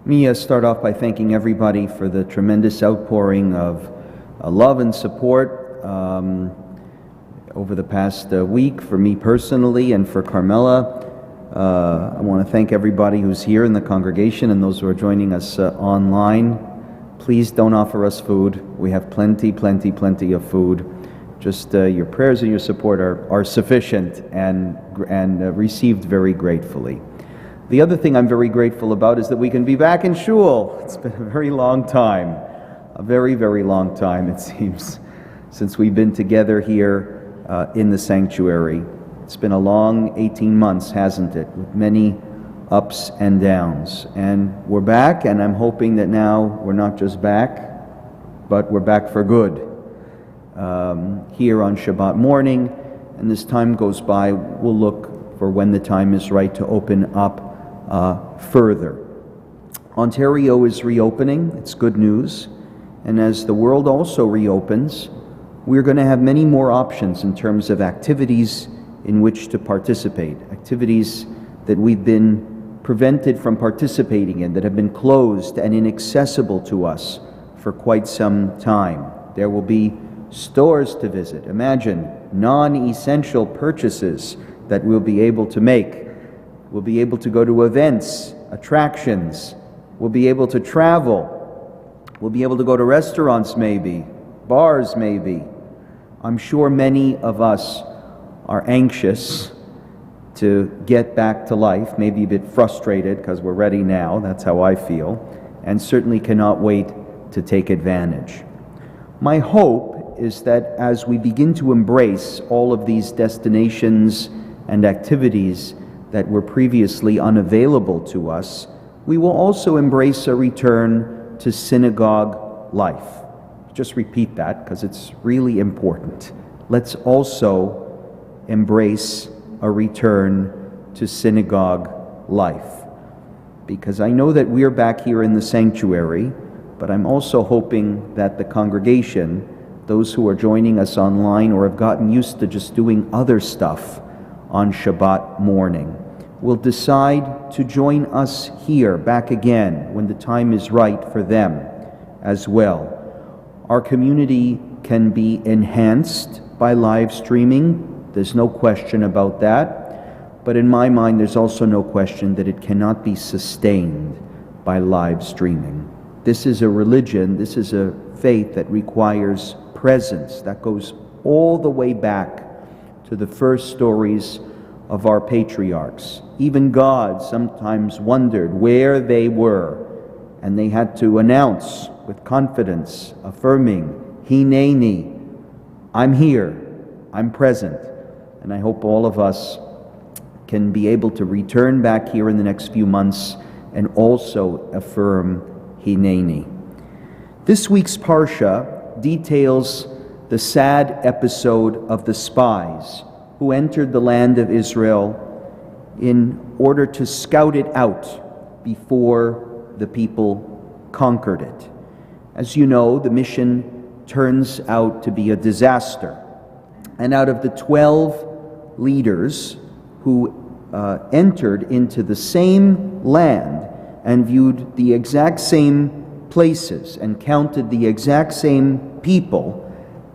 Let me start off by thanking everybody for the tremendous outpouring of love and support over the past week for me personally and for Carmela. I want to thank everybody who's here in the congregation and those who are joining us online. Please don't offer us food. We have plenty of food. Just your prayers and your support are sufficient and received very gratefully. The other thing I'm very grateful about is that we can be back in shul. It's been a very long time, a very long time it seems, since we've been together here in the sanctuary. It's been a long 18 months, hasn't it, with many ups and downs. And we're back, and I'm hoping that now we're not just back, but we're back for good here on Shabbat morning. And as time goes by, we'll look for when the time is right to open up further. Ontario is reopening. It's good news. And as the world also reopens, we're going to have many more options in terms of activities in which to participate, activities that we've been prevented from participating in, that have been closed and inaccessible to us for quite some time. There will be stores to visit. Imagine non-essential purchases that we'll be able to make. We'll be able to go to events, attractions. We'll be able to travel. We'll be able to go to restaurants maybe, bars maybe. I'm sure many of us are anxious to get back to life, maybe a bit frustrated because we're ready now, that's how I feel, and certainly cannot wait to take advantage. My hope is that as we begin to embrace all of these destinations and activities that were previously unavailable to us, we will also embrace a return to synagogue life. Just repeat that because it's really important. Let's also embrace a return to synagogue life. Because I know that we're back here in the sanctuary, but I'm also hoping that the congregation, those who are joining us online or have gotten used to just doing other stuff on Shabbat morning, will decide to join us here back again when the time is right for them as well. Our community can be enhanced by live streaming. There's no question about that. But in my mind, there's also no question that it cannot be sustained by live streaming. This is a religion, this is a faith that requires presence. That goes all the way back to the first stories of our patriarchs. Even God sometimes wondered where they were, and they had to announce with confidence, affirming, Hineni, I'm here, I'm present. And I hope all of us can be able to return back here in the next few months and also affirm Hineni. This week's Parsha details the sad episode of the spies who entered the land of Israel in order to scout it out before the people conquered it. As you know, the mission turns out to be a disaster. And out of the 12 leaders who entered into the same land and viewed the exact same places and counted the exact same people,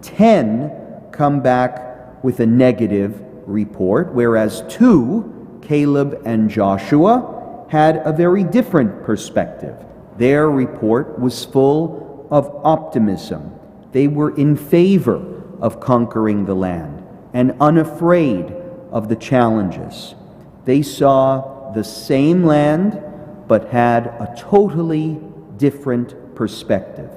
10 come back with a negative report, whereas 2, Caleb and Joshua, had a very different perspective. Their report was full of optimism. They were in favor of conquering the land and unafraid of the challenges. They saw the same land but had a totally different perspective.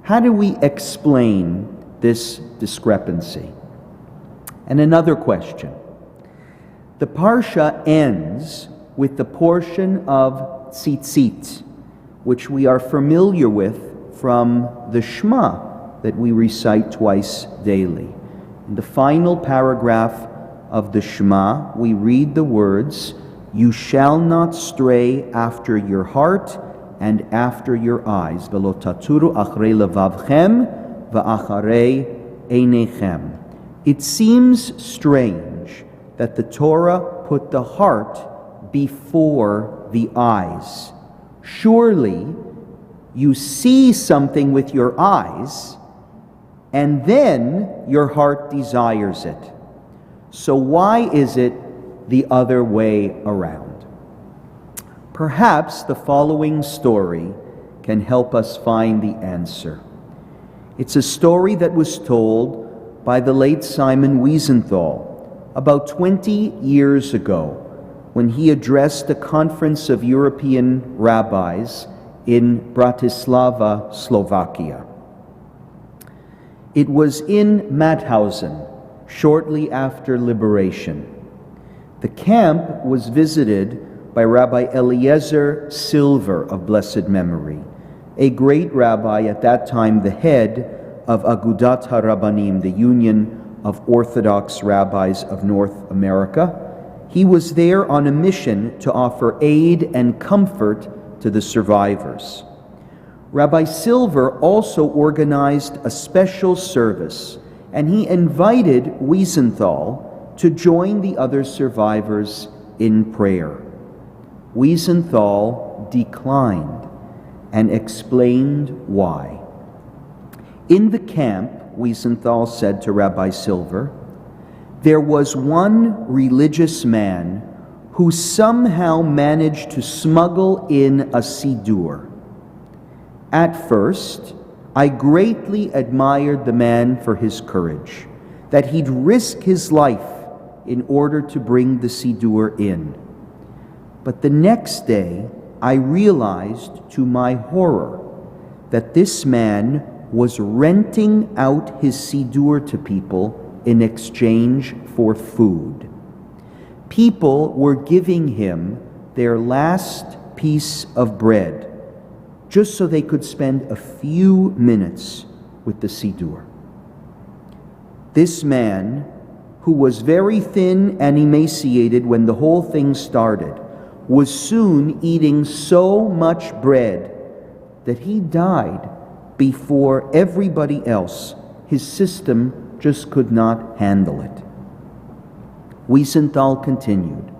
How do we explain this discrepancy? And another question. The Parsha ends with the portion of tzitzit, which we are familiar with from the Shema that we recite twice daily. In the final paragraph of the Shema, we read the words, "You shall not stray after your heart and after your eyes. V'lo taturu achrei levavchem v'acharei einechem." It seems strange that the Torah put the heart before the eyes. Surely you see something with your eyes, and then your heart desires it. So why is it the other way around? Perhaps the following story can help us find the answer. It's a story that was told by the late Simon Wiesenthal about 20 years ago when he addressed a conference of European rabbis in Bratislava, Slovakia. It was in Mauthausen, shortly after liberation. The camp was visited by Rabbi Eliezer Silver of blessed memory, a great rabbi at that time, the head of Agudat HaRabbanim, the Union of Orthodox Rabbis of North America. He was there on a mission to offer aid and comfort to the survivors. Rabbi Silver also organized a special service, and he invited Wiesenthal to join the other survivors in prayer. Wiesenthal declined and explained why. In the camp, Wiesenthal said to Rabbi Silver, there was one religious man who somehow managed to smuggle in a siddur. At first, I greatly admired the man for his courage, that he'd risk his life in order to bring the siddur in. But the next day, I realized to my horror that this man was renting out his siddur to people in exchange for food. People were giving him their last piece of bread just so they could spend a few minutes with the siddur. This man, who was very thin and emaciated when the whole thing started, was soon eating so much bread that he died before everybody else. His system just could not handle it. Wiesenthal continued,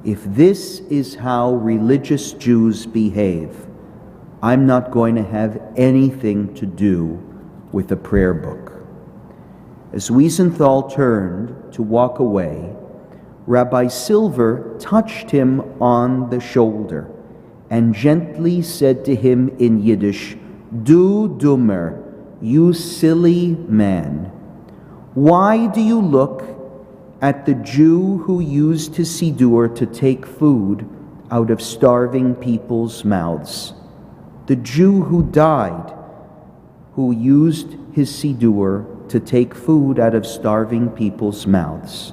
if this is how religious Jews behave, I'm not going to have anything to do with a prayer book. As Wiesenthal turned to walk away, Rabbi Silver touched him on the shoulder and gently said to him in Yiddish, Du dummer, you silly man, why do you look at the Jew who used his siddur to take food out of starving people's mouths? The Jew who died, who used his siddur to take food out of starving people's mouths.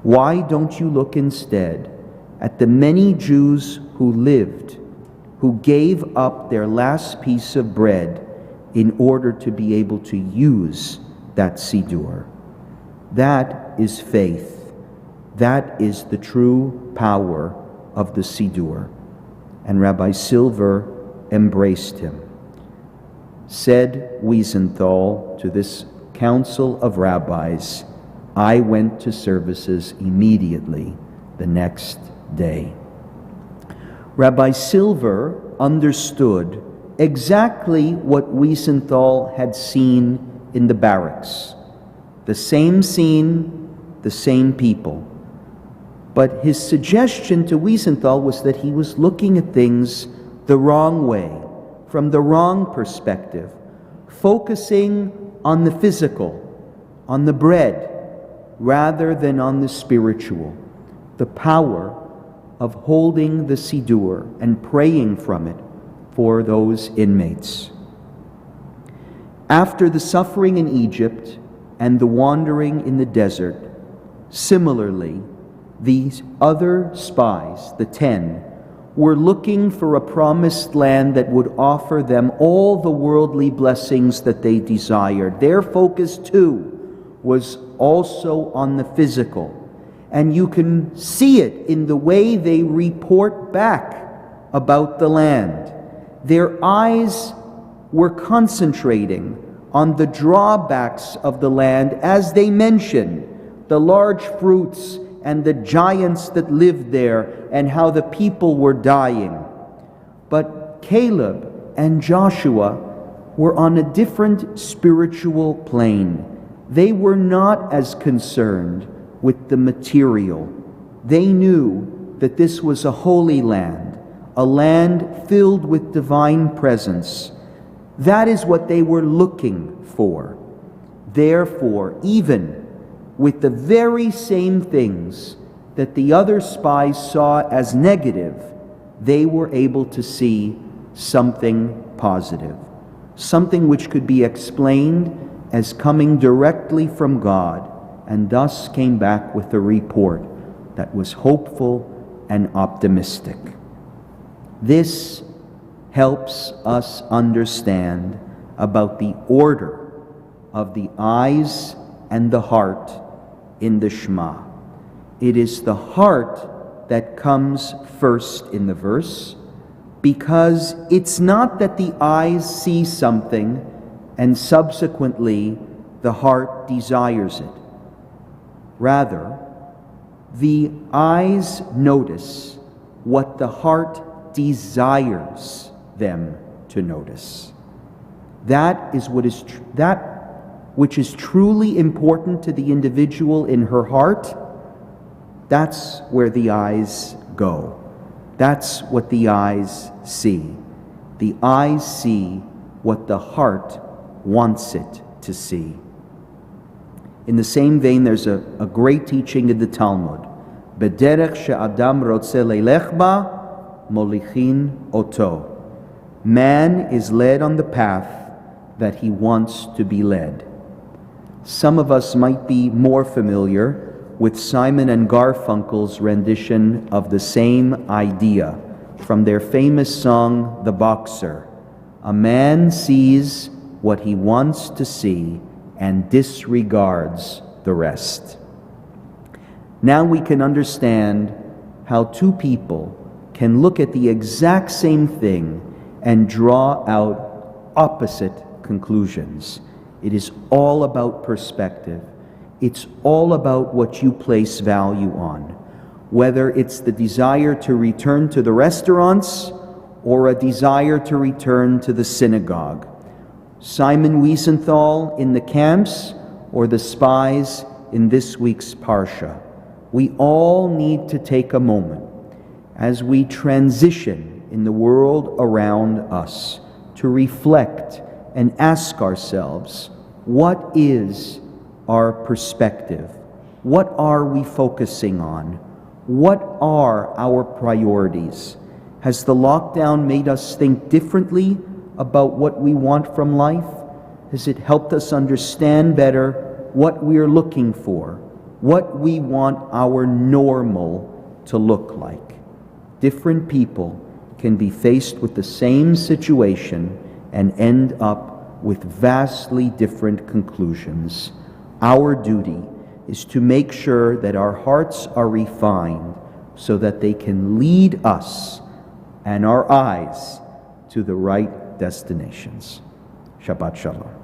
Why don't you look instead at the many Jews who lived, who gave up their last piece of bread in order to be able to use that siddur? That is faith. That is the true power of the siddur. And Rabbi Silver embraced him. Said Wiesenthal to this council of rabbis, I went to services immediately the next day. Rabbi Silver understood exactly what Wiesenthal had seen in the barracks. The same scene, the same people. But his suggestion to Wiesenthal was that he was looking at things the wrong way, from the wrong perspective, focusing on the physical, on the bread, rather than on the spiritual, the power of holding the siddur and praying from it for those inmates. After the suffering in Egypt and the wandering in the desert, similarly, these other spies, the 10, were looking for a promised land that would offer them all the worldly blessings that they desired. Their focus, too, was also on the physical. And you can see it in the way they report back about the land. Their eyes were concentrating on the drawbacks of the land, as they mention the large fruits and the giants that lived there and how the people were dying. But Caleb and Joshua were on a different spiritual plane. They were not as concerned with the material. They knew that this was a holy land, a land filled with divine presence. That is what they were looking for. Therefore, even with the very same things that the other spies saw as negative, they were able to see something positive, something which could be explained as coming directly from God, and thus came back with a report that was hopeful and optimistic. This helps us understand about the order of the eyes and the heart in the Shema. It is the heart that comes first in the verse, because it's not that the eyes see something and subsequently the heart desires it. Rather, the eyes notice what the heart desires them to notice. That is that which is truly important to the individual in her heart. That's where the eyes go. That's what the eyes see. The eyes see what the heart wants it to see. In the same vein, there's a great teaching in the Talmud. Bederech she'adam rotze leilech ba, molichin oto. Man is led on the path that he wants to be led. Some of us might be more familiar with Simon and Garfunkel's rendition of the same idea from their famous song, The Boxer. A man sees what he wants to see and disregards the rest. Now we can understand how two people can look at the exact same thing and draw out opposite conclusions. It is all about perspective. It's all about what you place value on, whether it's the desire to return to the restaurants or a desire to return to the synagogue. Simon Wiesenthal in the camps or the spies in this week's Parsha. We all need to take a moment as we transition in the world around us to reflect and ask ourselves, what is our perspective? What are we focusing on? What are our priorities? Has the lockdown made us think differently about what we want from life? Has it helped us understand better what we're looking for, what we want our normal to look like? Different people can be faced with the same situation and end up with vastly different conclusions. Our duty is to make sure that our hearts are refined so that they can lead us and our eyes to the right destinations. Shabbat Shalom.